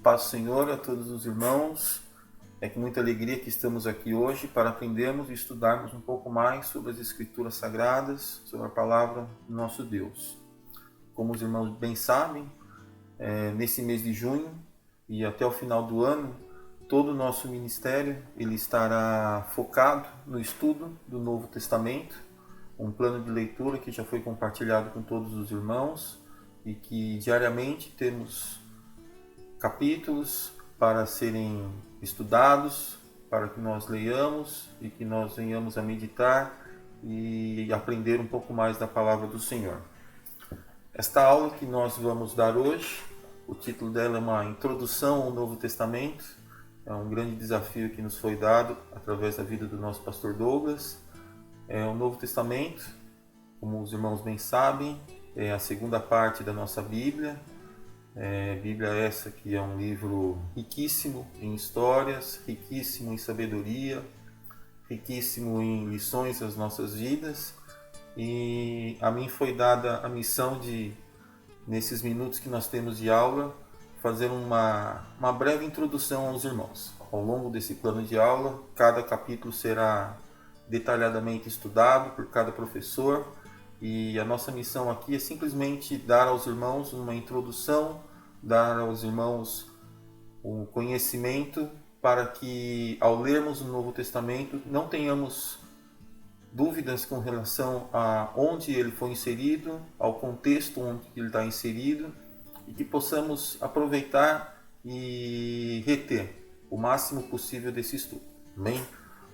Paz do Senhor a todos os irmãos. É com muita alegria que estamos aqui hoje para aprendermos e estudarmos um pouco mais sobre as Escrituras Sagradas, sobre a Palavra do nosso Deus. Como os irmãos bem sabem, nesse mês de junho e até o final do ano, todo o nosso ministério ele estará focado no estudo do Novo Testamento, um plano de leitura que já foi compartilhado com todos os irmãos e que diariamente temos capítulos para serem estudados, para que nós leiamos e que nós venhamos a meditar e aprender um pouco mais da palavra do Senhor. Esta aula que nós vamos dar hoje, o título dela é uma introdução ao Novo Testamento. É um grande desafio que nos foi dado através da vida do nosso pastor Douglas. O Novo Testamento, como os irmãos bem sabem, é a segunda parte da nossa Bíblia. Bíblia essa que é um livro riquíssimo em histórias, riquíssimo em sabedoria, riquíssimo em lições das nossas vidas. E a mim foi dada a missão de, nesses minutos que nós temos de aula, fazer uma breve introdução aos irmãos. Ao longo desse plano de aula, cada capítulo será detalhadamente estudado por cada professor. E a nossa missão aqui é simplesmente dar aos irmãos uma introdução, dar aos irmãos o conhecimento para que, ao lermos o Novo Testamento, não tenhamos dúvidas com relação a onde ele foi inserido, ao contexto onde ele está inserido, e que possamos aproveitar e reter o máximo possível desse estudo. Amém?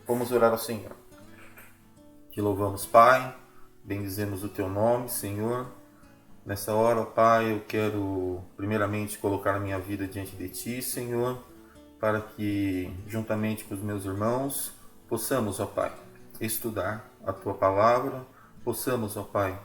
Vamos orar ao Senhor. Te louvamos, Pai. Bendizemos o Teu nome, Senhor. Nessa hora, Pai, eu quero primeiramente colocar a minha vida diante de Ti, Senhor, para que, juntamente com os meus irmãos, possamos, ó Pai, estudar a Tua Palavra, possamos, ó Pai,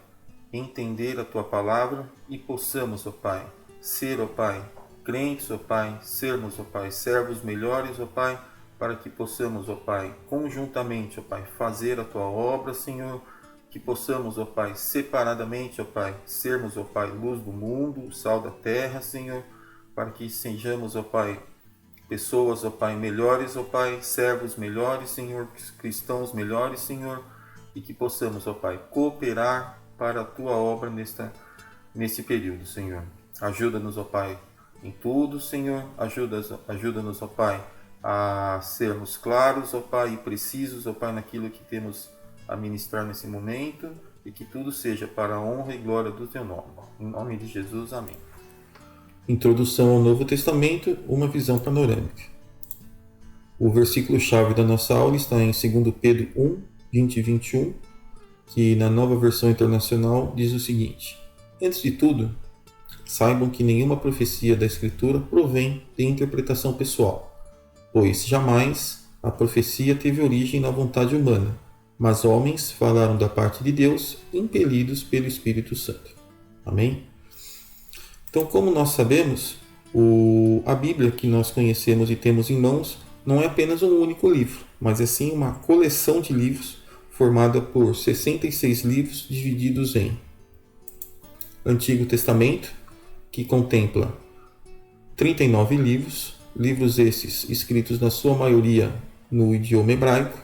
entender a Tua Palavra e possamos, ó Pai, ser, ó Pai, crentes, ó Pai, sermos, ó Pai, servos melhores, ó Pai, para que possamos, ó Pai, conjuntamente, ó Pai, fazer a Tua obra, Senhor, que possamos, ó Pai, separadamente, ó Pai, sermos, ó Pai, luz do mundo, sal da terra, Senhor, para que sejamos, ó Pai, pessoas, ó Pai, melhores, ó Pai, servos melhores, Senhor, cristãos melhores, Senhor, e que possamos, ó Pai, cooperar para a Tua obra nesse período, Senhor. Ajuda-nos, ó Pai, em tudo, Senhor, ajuda-nos, ó Pai, a sermos claros, ó Pai, e precisos, ó Pai, naquilo que temos a ministrar nesse momento, e que tudo seja para a honra e glória do Teu nome. Em nome de Jesus, amém. Introdução ao Novo Testamento, uma visão panorâmica. O versículo-chave da nossa aula está em 2 Pedro 1, 20 e 21, que na Nova Versão Internacional diz o seguinte: antes de tudo, saibam que nenhuma profecia da Escritura provém de interpretação pessoal, pois jamais a profecia teve origem na vontade humana, mas homens falaram da parte de Deus, impelidos pelo Espírito Santo. Amém? Então, como nós sabemos, a Bíblia que nós conhecemos e temos em mãos não é apenas um único livro, mas é sim uma coleção de livros formada por 66 livros divididos em Antigo Testamento, que contempla 39 livros, livros esses escritos na sua maioria no idioma hebraico,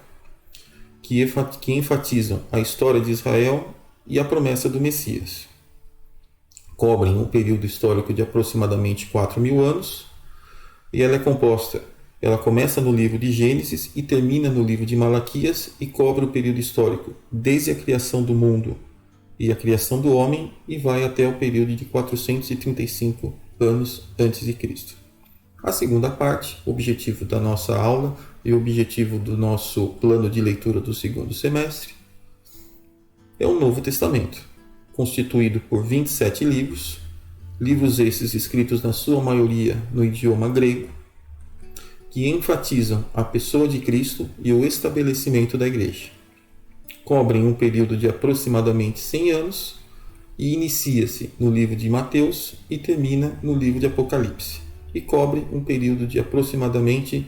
que enfatizam a história de Israel e a promessa do Messias. Cobrem um período histórico de aproximadamente 4.000 anos, e ela começa no livro de Gênesis e termina no livro de Malaquias e cobre o período histórico desde a criação do mundo e a criação do homem e vai até o período de 435 anos antes de Cristo. A segunda parte, o objetivo da nossa aula e o objetivo do nosso plano de leitura do segundo semestre, é o Novo Testamento, constituído por 27 livros, livros esses escritos na sua maioria no idioma grego, que enfatizam a pessoa de Cristo e o estabelecimento da Igreja. Cobrem um período de aproximadamente 100 anos e inicia-se no livro de Mateus e termina no livro de Apocalipse. E cobre um período de aproximadamente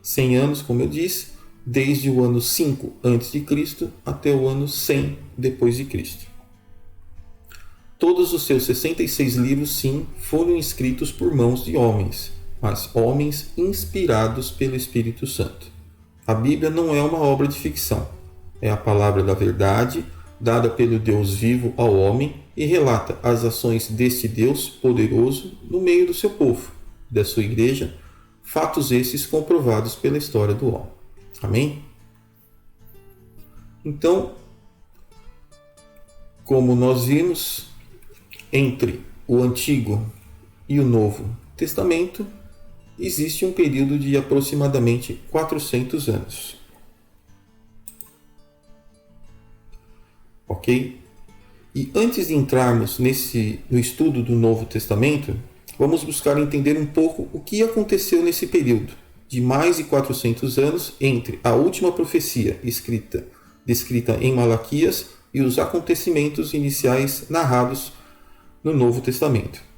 100 anos, como eu disse, desde o ano 5 a.C. até o ano 100 depois de Cristo. Todos os seus 66 livros, sim, foram escritos por mãos de homens, mas homens inspirados pelo Espírito Santo. A Bíblia não é uma obra de ficção. É a palavra da verdade, dada pelo Deus vivo ao homem, e relata as ações deste Deus poderoso no meio do seu povo, da sua igreja, fatos esses comprovados pela história do homem. Amém? Então, como nós vimos, entre o Antigo e o Novo Testamento, existe um período de aproximadamente 400 anos. Ok? E antes de entrarmos no estudo do Novo Testamento, vamos buscar entender um pouco o que aconteceu nesse período de mais de 400 anos entre a última profecia descrita em Malaquias e os acontecimentos iniciais narrados no Novo Testamento.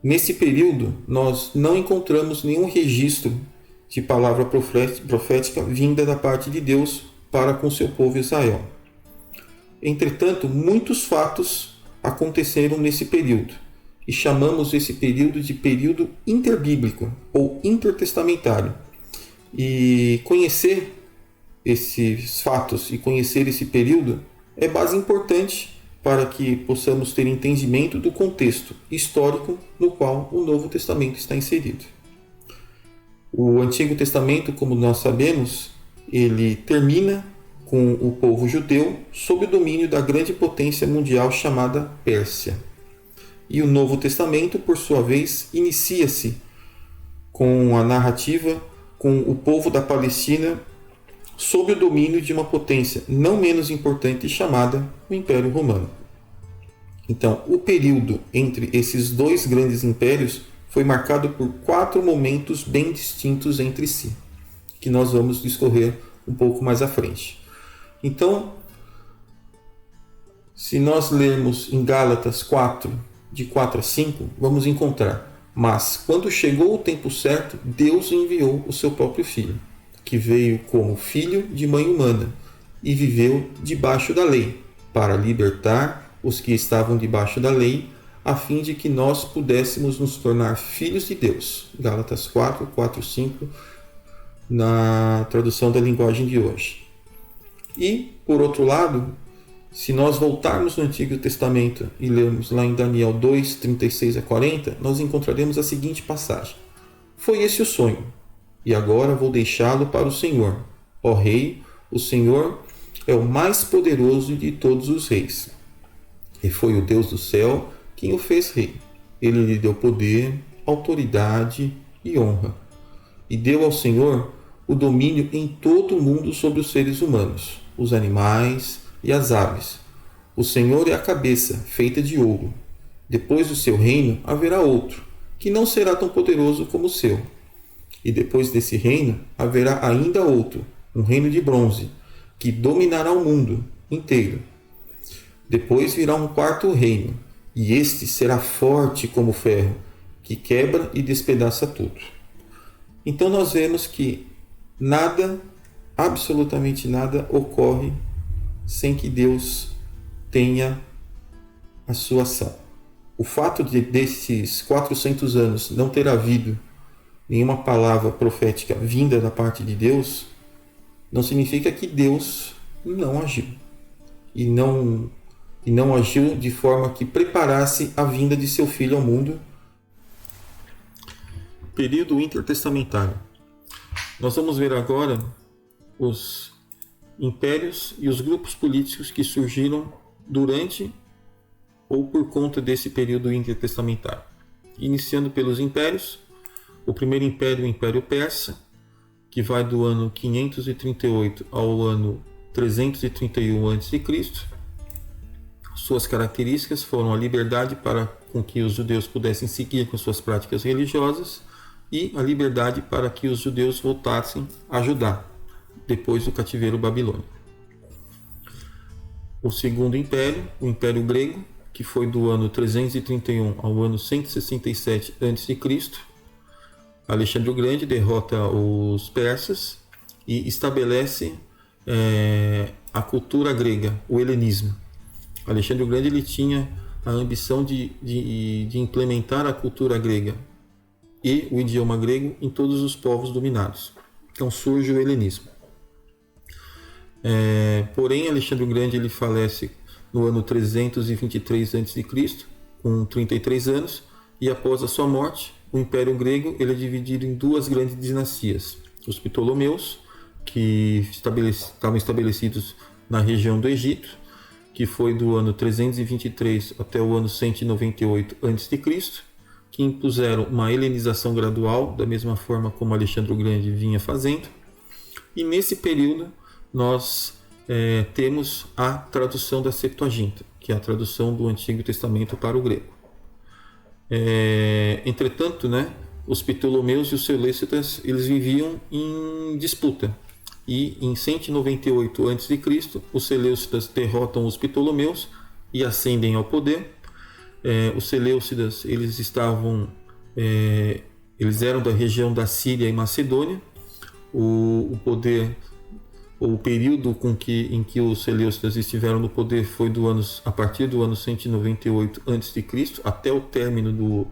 Nesse período, nós não encontramos nenhum registro de palavra profética vinda da parte de Deus para com seu povo Israel. Entretanto, muitos fatos aconteceram nesse período, e chamamos esse período de período interbíblico ou intertestamentário. E conhecer esses fatos e conhecer esse período é base importante para que possamos ter entendimento do contexto histórico no qual o Novo Testamento está inserido. O Antigo Testamento, como nós sabemos, ele termina com o povo judeu sob o domínio da grande potência mundial chamada Pérsia. E o Novo Testamento, por sua vez, inicia-se com a narrativa com o povo da Palestina sob o domínio de uma potência não menos importante chamada o Império Romano. Então, o período entre esses dois grandes impérios foi marcado por 4 momentos bem distintos entre si, que nós vamos discorrer um pouco mais à frente. Então, se nós lermos em Gálatas 4, de 4 a 5, vamos encontrar: mas quando chegou o tempo certo, Deus enviou o seu próprio Filho, que veio como filho de mãe humana e viveu debaixo da lei, para libertar os que estavam debaixo da lei, a fim de que nós pudéssemos nos tornar filhos de Deus. Gálatas 4, 4, 5, na tradução da linguagem de hoje. E, por outro lado, se nós voltarmos no Antigo Testamento e lermos lá em Daniel 2, 36 a 40, nós encontraremos a seguinte passagem: foi esse o sonho, e agora vou deixá-lo para o Senhor. Ó Rei, o Senhor é o mais poderoso de todos os reis. E foi o Deus do céu quem o fez rei. Ele lhe deu poder, autoridade e honra. E deu ao Senhor o domínio em todo o mundo sobre os seres humanos, os animais e as aves. O Senhor é a cabeça, feita de ouro. Depois do seu reino haverá outro, que não será tão poderoso como o seu. E depois desse reino haverá ainda outro, um reino de bronze, que dominará o mundo inteiro. Depois virá um quarto reino, e este será forte como ferro, que quebra e despedaça tudo. Então nós vemos que nada, absolutamente nada, ocorre sem que Deus tenha a sua ação. O fato desses 400 anos não ter havido nenhuma palavra profética vinda da parte de Deus, não significa que Deus não agiu. E não agiu de forma que preparasse a vinda de seu Filho ao mundo. Período intertestamentário. Nós vamos ver agora os impérios e os grupos políticos que surgiram durante ou por conta desse período intertestamentário. Iniciando pelos impérios, o primeiro império, o Império Persa, que vai do ano 538 ao ano 331 a.C. Suas características foram a liberdade para com que os judeus pudessem seguir com suas práticas religiosas e a liberdade para que os judeus voltassem a Judá, depois do cativeiro babilônico. O segundo império, o Império Grego, que foi do ano 331 ao ano 167 a.C., Alexandre o Grande derrota os persas e estabelece a cultura grega, o helenismo. Alexandre o Grande ele tinha a ambição de implementar a cultura grega e o idioma grego em todos os povos dominados. Então surge o helenismo. Porém, Alexandre o Grande ele falece no ano 323 a.C., com 33 anos, e após a sua morte, o Império Grego ele é dividido em duas grandes dinastias. Os Ptolomeus, que estavam estabelecidos na região do Egito, que foi do ano 323 até o ano 198 a.C., que impuseram uma helenização gradual, da mesma forma como Alexandre o Grande vinha fazendo. E nesse período nós temos a tradução da Septuaginta, que é a tradução do Antigo Testamento para o grego. Entretanto, os Ptolomeus e os Seleucidas eles viviam em disputa. E em 198 a.C., os Seleucidas derrotam os Ptolomeus e ascendem ao poder. Os Seleucidas eles eram da região da Síria e Macedônia. O período em que os Seleucidas estiveram no poder foi a partir do ano 198 a.C. até o término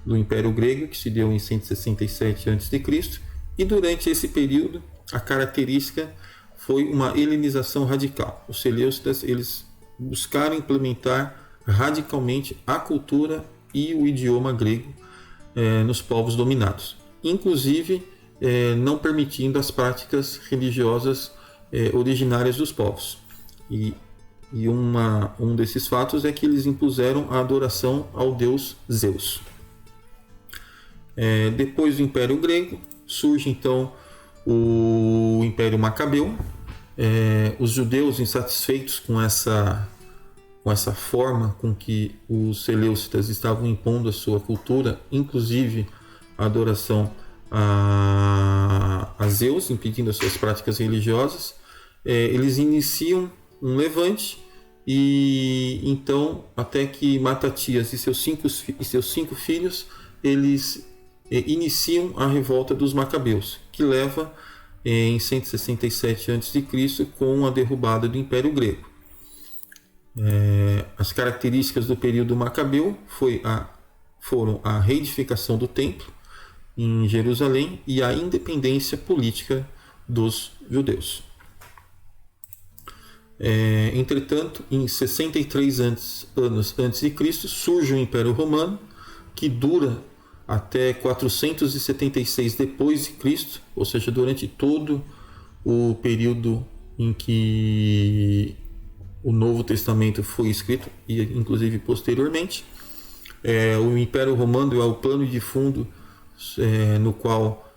do Império Grego, que se deu em 167 a.C. E durante esse período a característica foi uma helenização radical. Os Seleucidas eles buscaram implementar radicalmente a cultura e o idioma grego nos povos dominados, inclusive não permitindo as práticas religiosas originárias dos povos. E um desses fatos é que eles impuseram a adoração ao deus Zeus. Depois do Império Grego, surge então o Império Macabeu. Os judeus, insatisfeitos com essa forma com que os Seleucidas estavam impondo a sua cultura, inclusive a adoração a Zeus, impedindo as suas práticas religiosas, eles iniciam um levante, e então até que Matatias e seus cinco filhos eles iniciam a revolta dos Macabeus, que leva em 167 a.C. com a derrubada do Império Grego. As características do período Macabeu foram a reedificação do templo em Jerusalém e a independência política dos judeus. Entretanto, em 63 anos antes de Cristo, surge o Império Romano, que dura até 476 depois de Cristo, ou seja, durante todo o período em que o Novo Testamento foi escrito, e inclusive posteriormente. O Império Romano é o plano de fundo no qual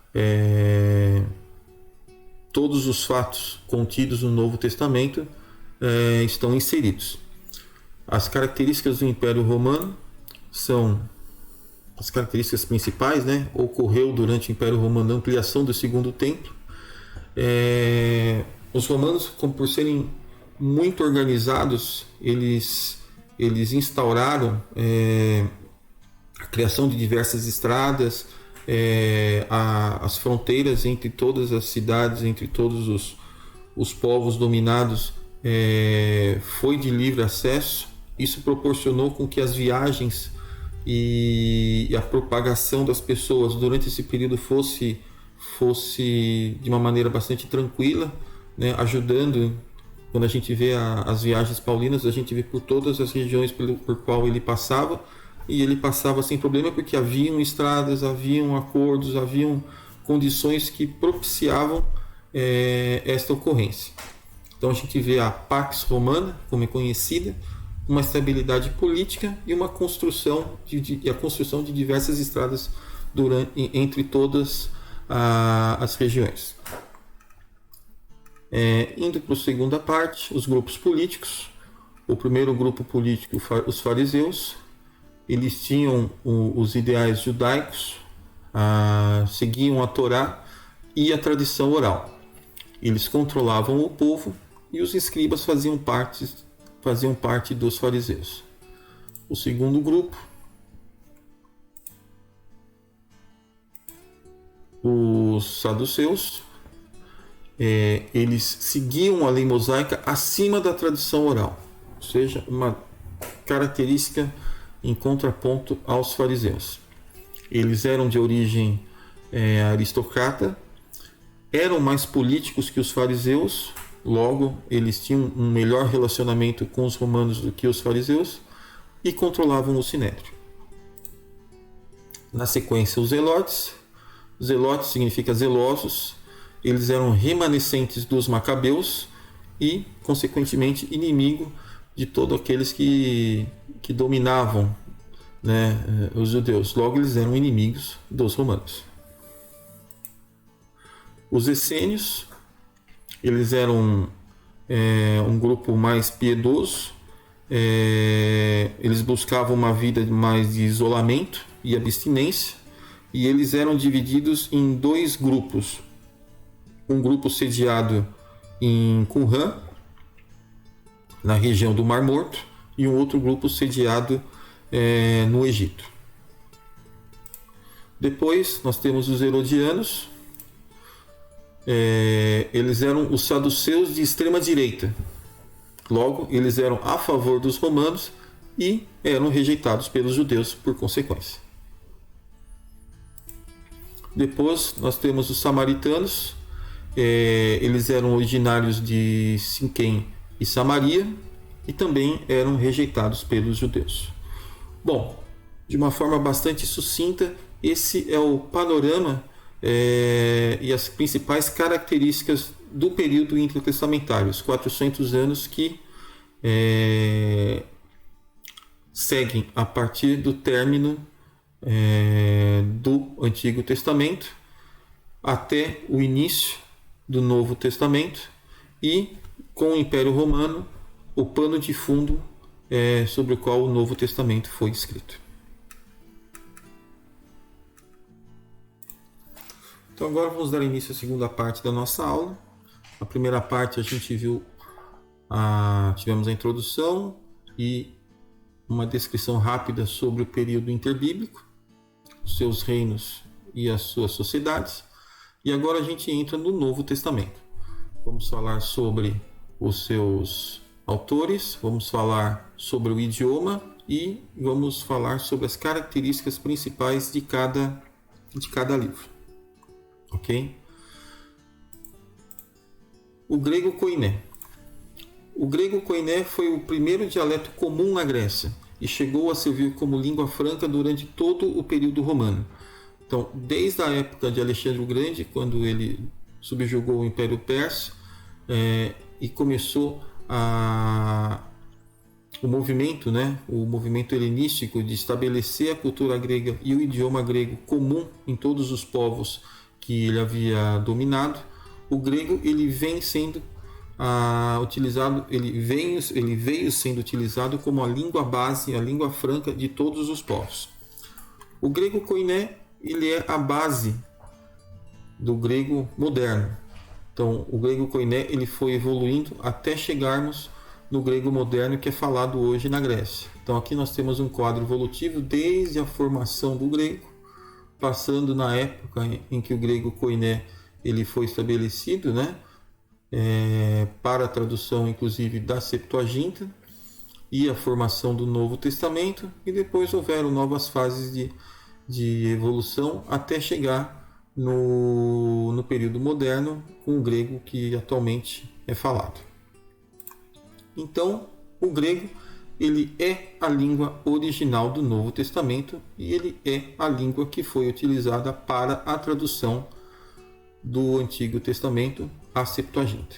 todos os fatos contidos no Novo Testamento estão inseridos. As características do Império Romano são as características principais, Ocorreu durante o Império Romano a ampliação do Segundo Templo. Os romanos, por serem muito organizados, eles instauraram a criação de diversas estradas, as fronteiras entre todas as cidades, entre todos os povos dominados, foi de livre acesso. Isso proporcionou com que as viagens e a propagação das pessoas durante esse período fosse de uma maneira bastante tranquila, ajudando. Quando a gente vê as viagens paulinas, a gente vê por todas as regiões por qual ele passava, e ele passava sem problema porque haviam estradas, haviam acordos, haviam condições que propiciavam esta ocorrência. Então a gente vê a Pax Romana, como é conhecida, uma estabilidade política e a construção de diversas estradas entre todas as regiões. Indo para a segunda parte, os grupos políticos. O primeiro grupo político, os fariseus, eles tinham os ideais judaicos, seguiam a Torá e a tradição oral. Eles controlavam o povo e os escribas faziam parte dos fariseus. O segundo grupo, os saduceus, eles seguiam a lei mosaica acima da tradição oral, ou seja, uma característica em contraponto aos fariseus. Eles eram de origem aristocrata, eram mais políticos que os fariseus, logo eles tinham um melhor relacionamento com os romanos do que os fariseus e controlavam o sinédrio. Na sequência, os zelotes. Zelotes significa zelosos. Eles eram remanescentes dos macabeus e, consequentemente, inimigo de todos aqueles que dominavam, né, os judeus. Logo, eles eram inimigos dos romanos. Os essênios, eles eram um grupo mais piedoso. Eles buscavam uma vida mais de isolamento e abstinência, e eles eram divididos em dois grupos. Um grupo sediado em Qumran, na região do Mar Morto, e um outro grupo sediado no Egito. Depois nós temos os herodianos. Eles eram os saduceus de extrema direita. Logo, eles eram a favor dos romanos e eram rejeitados pelos judeus por consequência. Depois nós temos os samaritanos. Eles eram originários de Siquém e Samaria e também eram rejeitados pelos judeus. Bom, de uma forma bastante sucinta, esse é o panorama e as principais características do período intertestamentário, os 400 anos que seguem a partir do término do Antigo Testamento até o início do Novo Testamento, e com o Império Romano, o pano de fundo sobre o qual o Novo Testamento foi escrito. Então agora vamos dar início à segunda parte da nossa aula. Na primeira parte a gente tivemos a introdução e uma descrição rápida sobre o período interbíblico, os seus reinos e as suas sociedades. E agora a gente entra no Novo Testamento. Vamos falar sobre os seus autores, vamos falar sobre o idioma e vamos falar sobre as características principais de cada livro. Ok? O grego koiné. O grego koiné foi o primeiro dialeto comum na Grécia e chegou a servir como língua franca durante todo o período romano. Então, desde a época de Alexandre o Grande, quando ele subjugou o Império Persa e começou o movimento helenístico de estabelecer a cultura grega e o idioma grego comum em todos os povos que ele havia dominado, o grego ele vem sendo utilizado, ele veio sendo utilizado como a língua base, a língua franca de todos os povos. O grego koiné ele é a base do grego moderno. Então, o grego koiné ele foi evoluindo até chegarmos no grego moderno que é falado hoje na Grécia. Então, aqui nós temos um quadro evolutivo desde a formação do grego, passando na época em que o grego koiné ele foi estabelecido, né? Para a tradução, inclusive, da Septuaginta e a formação do Novo Testamento, e depois houveram novas fases de evolução até chegar no período moderno com o grego que atualmente é falado. Então, o grego ele é a língua original do Novo Testamento e ele é a língua que foi utilizada para a tradução do Antigo Testamento, a Septuaginta.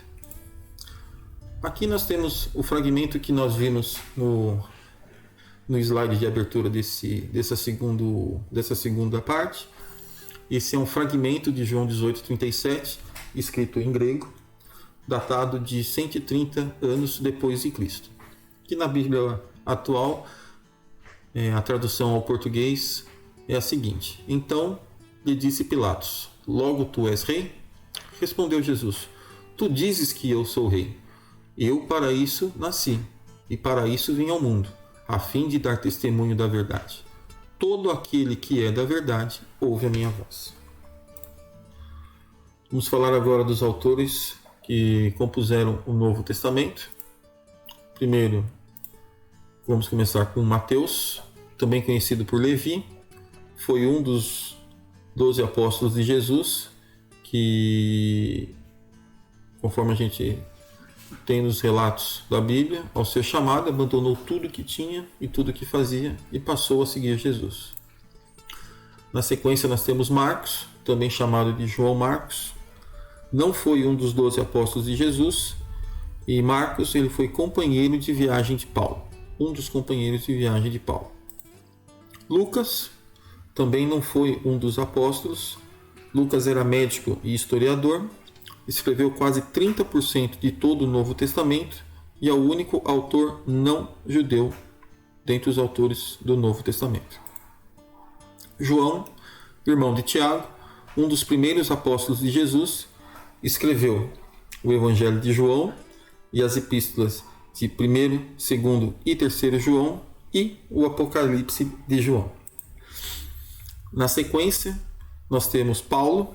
Aqui nós temos o fragmento que nós vimos no slide de abertura dessa segunda parte. Esse é um fragmento de João 18:37, escrito em grego, datado de 130 anos depois de Cristo. Que na Bíblia atual, a tradução ao português é a seguinte: Então lhe disse Pilatos: Logo tu és rei? Respondeu Jesus: Tu dizes que eu sou rei. Eu para isso nasci, e para isso vim ao mundo, a fim de dar testemunho da verdade. Todo aquele que é da verdade ouve a minha voz. Vamos falar agora dos autores que compuseram o Novo Testamento. Primeiro, vamos começar com Mateus, também conhecido por Levi, foi um dos 12 apóstolos de Jesus que, conforme a gente tem nos relatos da Bíblia, ao ser chamado, abandonou tudo que tinha e tudo que fazia e passou a seguir Jesus. Na sequência nós temos Marcos, também chamado de João Marcos. Não foi um dos 12 apóstolos de Jesus, e Marcos ele foi companheiro de viagem de Paulo, um dos companheiros de viagem de Paulo. Lucas também não foi um dos apóstolos. Lucas era médico e historiador, escreveu quase 30% de todo o Novo Testamento e é o único autor não judeu dentre os autores do Novo Testamento. João, irmão de Tiago, um dos primeiros apóstolos de Jesus, escreveu o Evangelho de João e as epístolas de 1º, 2º e 3º João e o Apocalipse de João. Na sequência, nós temos Paulo,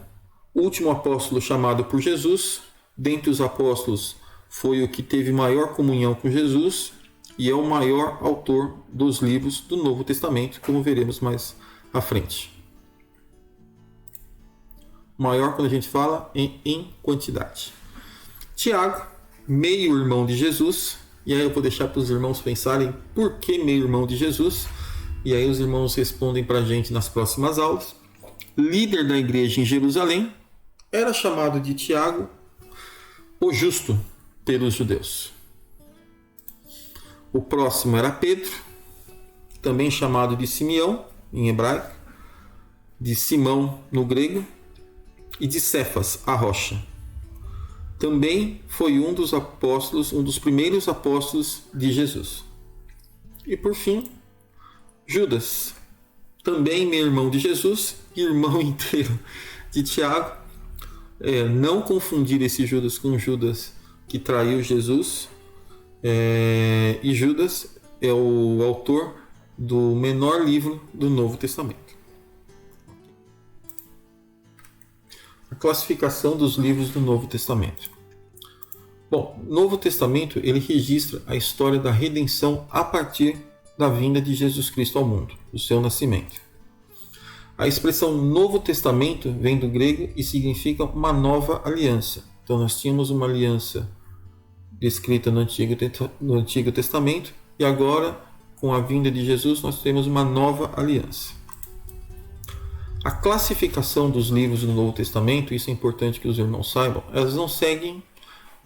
último apóstolo chamado por Jesus. Dentre os apóstolos, foi o que teve maior comunhão com Jesus e é o maior autor dos livros do Novo Testamento, como veremos mais à frente. Maior quando a gente fala em quantidade. Tiago, meio-irmão de Jesus, e aí eu vou deixar para os irmãos pensarem por que meio-irmão de Jesus, e aí os irmãos respondem para a gente nas próximas aulas. Líder da igreja em Jerusalém, era chamado de Tiago, o justo pelos judeus. O próximo era Pedro, também chamado de Simeão, em hebraico, de Simão no grego, e de Cefas, a rocha. Também foi um dos apóstolos, um dos primeiros apóstolos de Jesus. E por fim, Judas, também meio-irmão de Jesus, irmão inteiro de Tiago. Não confundir esse Judas com Judas que traiu Jesus. E Judas é o autor do menor livro do Novo Testamento. A classificação dos livros do Novo Testamento. Bom, o Novo Testamento ele registra a história da redenção a partir da vinda de Jesus Cristo ao mundo, do seu nascimento. A expressão Novo Testamento vem do grego e significa uma nova aliança. Então nós tínhamos uma aliança descrita no Antigo Testamento e agora, com a vinda de Jesus, nós temos uma nova aliança. A classificação dos livros do Novo Testamento, isso é importante que os irmãos saibam, elas não seguem,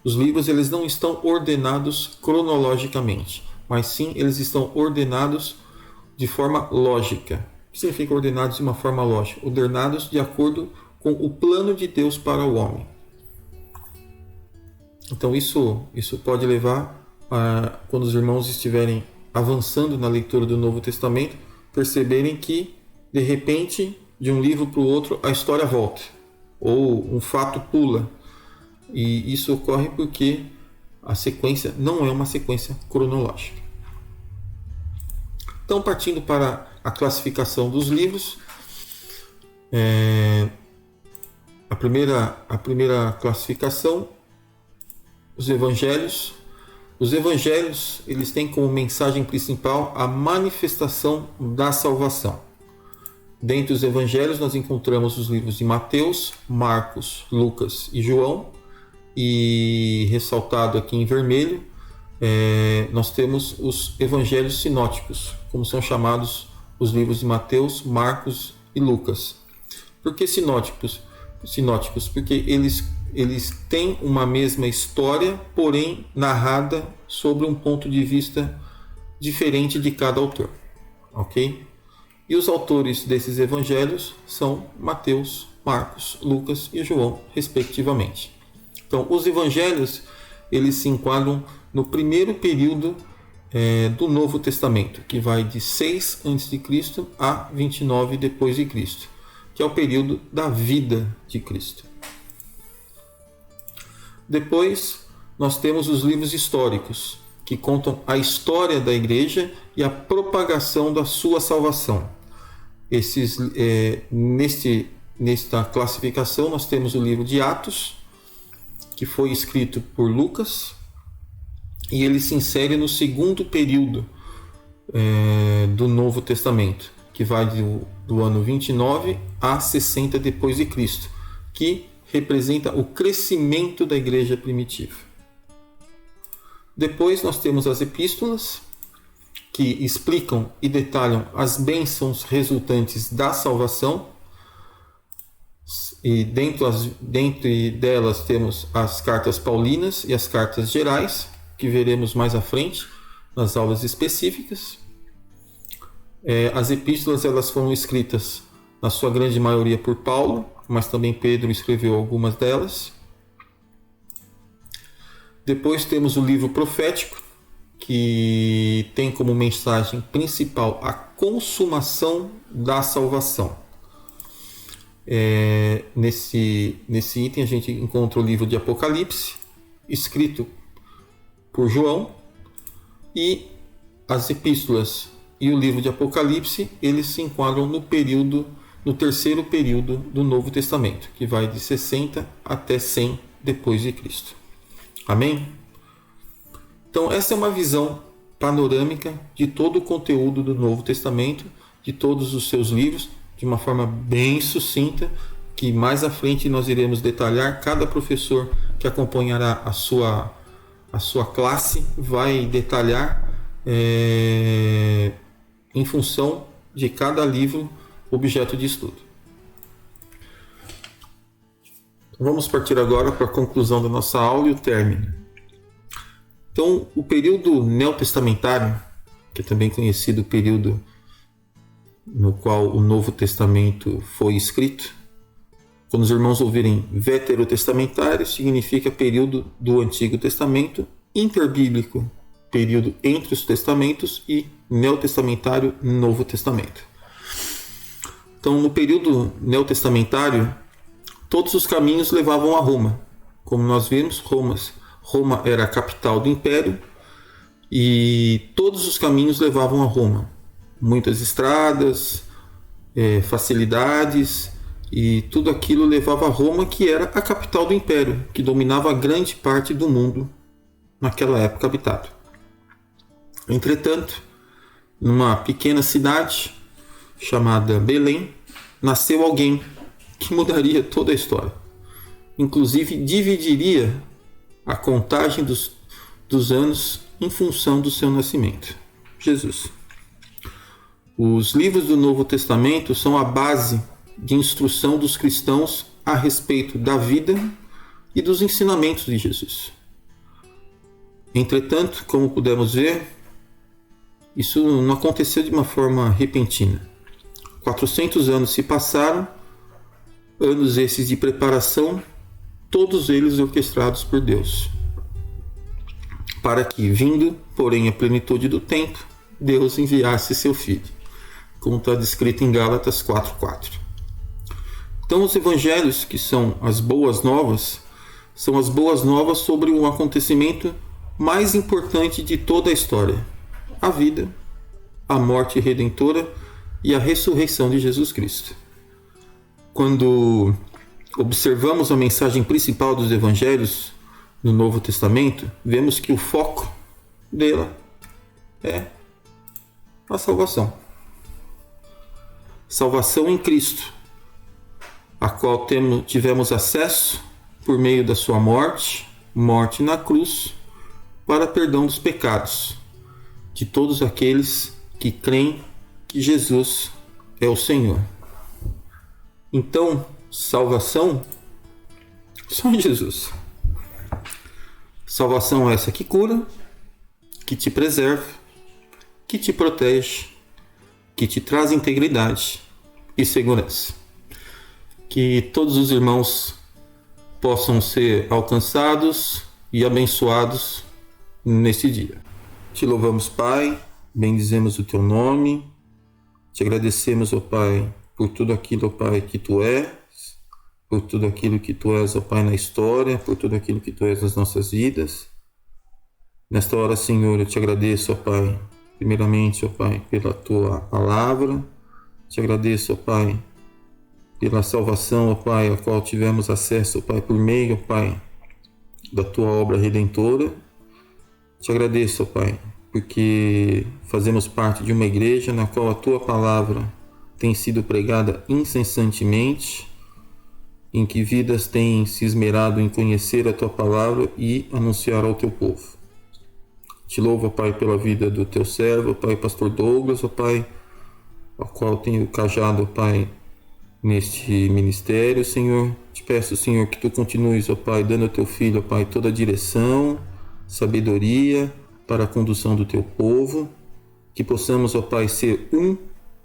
os livros eles não estão ordenados cronologicamente, mas sim eles estão ordenados de forma lógica. O que significa ordenados de uma forma lógica? Ordenados de acordo com o plano de Deus para o homem. Então isso pode levar a, quando os irmãos estiverem avançando na leitura do Novo Testamento, perceberem que, de repente, de um livro para o outro, a história volta, ou um fato pula. E isso ocorre porque a sequência não é uma sequência cronológica. Então, partindo para a classificação dos livros, a primeira classificação, os evangelhos. Os evangelhos eles têm como mensagem principal a manifestação da salvação. Dentre os evangelhos nós encontramos os livros de Mateus, Marcos, Lucas e João. E ressaltado aqui em vermelho, nós temos os evangelhos sinóticos, como são chamados os livros de Mateus, Marcos e Lucas. Por que sinóticos? Porque eles têm uma mesma história, porém narrada sobre um ponto de vista diferente de cada autor. Ok? E os autores desses evangelhos são Mateus, Marcos, Lucas e João, respectivamente. Então, os evangelhos eles se enquadram no primeiro período do Novo Testamento, que vai de 6 a.C. a 29 depois de Cristo, que é o período da vida de Cristo. Depois, nós temos os livros históricos, que contam a história da igreja e a propagação da sua salvação. Nesta classificação, nós temos o livro de Atos, que foi escrito por Lucas, e ele se insere no segundo período do Novo Testamento, que vai do ano 29 a 60 depois de Cristo, que representa o crescimento da igreja primitiva. Depois nós temos as epístolas, que explicam e detalham as bênçãos resultantes da salvação. E dentro delas temos as cartas paulinas e as cartas gerais, que veremos mais à frente nas aulas específicas. As epístolas elas foram escritas, na sua grande maioria, por Paulo, mas também Pedro escreveu algumas delas. Depois temos o livro profético, que tem como mensagem principal a consumação da salvação. Nesse item a gente encontra o livro de Apocalipse, escrito por João, e as epístolas e o livro de Apocalipse, eles se enquadram no terceiro período do Novo Testamento, que vai de 60 até 100 depois de Cristo. Amém? Então essa é uma visão panorâmica de todo o conteúdo do Novo Testamento, de todos os seus livros, de uma forma bem sucinta, que mais à frente nós iremos detalhar. Cada professor que acompanhará a sua classe vai detalhar em função de cada livro objeto de estudo. Vamos partir agora para a conclusão da nossa aula e o término. Então, o período neotestamentário, que é também conhecido período no qual o Novo Testamento foi escrito, quando os irmãos ouvirem veterotestamentário, significa período do Antigo Testamento, interbíblico, período entre os testamentos, e neotestamentário, Novo Testamento. Então, no período neotestamentário, todos os caminhos levavam a Roma. Como nós vimos, Roma era a capital do império e todos os caminhos levavam a Roma. Muitas estradas, facilidades, e tudo aquilo levava a Roma, que era a capital do império, que dominava grande parte do mundo naquela época habitado. Entretanto, numa pequena cidade chamada Belém, nasceu alguém que mudaria toda a história. Inclusive dividiria a contagem dos anos em função do seu nascimento. Jesus. Os livros do Novo Testamento são a base de instrução dos cristãos a respeito da vida e dos ensinamentos de Jesus. Entretanto, como pudemos ver, isso não aconteceu de uma forma repentina. 400 anos se passaram, anos esses de preparação, todos eles orquestrados por Deus, para que, vindo, porém, a plenitude do tempo, Deus enviasse seu Filho, como está descrito em Gálatas 4:4. Então, os evangelhos, que são as boas novas sobre o acontecimento mais importante de toda a história: a vida, a morte redentora e a ressurreição de Jesus Cristo. Quando observamos a mensagem principal dos evangelhos no Novo Testamento, vemos que o foco dela é a salvação. Salvação em Cristo, a qual tivemos acesso por meio da sua morte na cruz, para perdão dos pecados de todos aqueles que creem que Jesus é o Senhor. Então, salvação só em Jesus. Salvação essa que cura, que te preserva, que te protege, que te traz integridade e segurança. Que todos os irmãos possam ser alcançados e abençoados nesse dia. Te louvamos, Pai, bendizemos o teu nome, te agradecemos, ó Pai, por tudo aquilo, ó Pai, que tu és, por tudo aquilo que tu és, ó Pai, na história, por tudo aquilo que tu és nas nossas vidas. Nesta hora, Senhor, eu te agradeço, ó Pai, primeiramente, ó Pai, pela tua palavra. Te agradeço, ó Pai, pela salvação, ó Pai, a qual tivemos acesso, ó Pai, por meio, ó Pai, da tua obra redentora. Te agradeço, ó Pai, porque fazemos parte de uma igreja na qual a tua palavra tem sido pregada incessantemente, em que vidas têm se esmerado em conhecer a Tua palavra e anunciar ao Teu povo. Te louvo, ó Pai, pela vida do Teu servo, ó Pai, Pastor Douglas, ó Pai, ao qual tenho cajado, ó Pai, neste ministério, Senhor. Te peço, Senhor, que Tu continues, ó Pai, dando ao Teu Filho, ó Pai, toda a direção, sabedoria para a condução do Teu povo, que possamos, ó Pai, ser um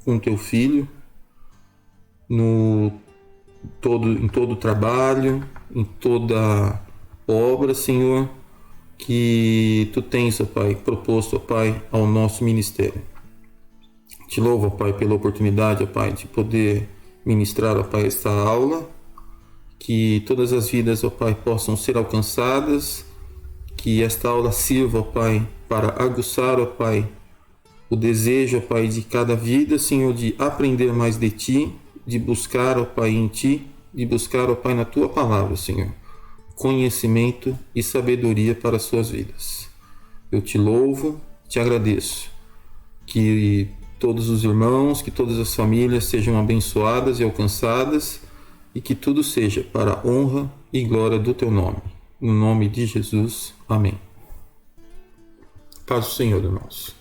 com o Teu Filho em todo trabalho, em toda obra, Senhor, que Tu tens, ó Pai, proposto, ó Pai, ao nosso ministério. Te louvo, ó Pai, pela oportunidade, ó Pai, de poder ministrar, ó Pai, esta aula, que todas as vidas, ó Pai, possam ser alcançadas, que esta aula sirva, ó Pai, para aguçar, ó Pai, o desejo, ó Pai, de cada vida, Senhor, de aprender mais de Ti, de buscar, ó Pai, em Ti, de buscar, ó Pai, na Tua palavra, Senhor, conhecimento e sabedoria para as suas vidas. Eu Te louvo, Te agradeço, que todos os irmãos, que todas as famílias sejam abençoadas e alcançadas, e que tudo seja para a honra e glória do Teu nome. No nome de Jesus. Amém. Paz do Senhor, irmãos.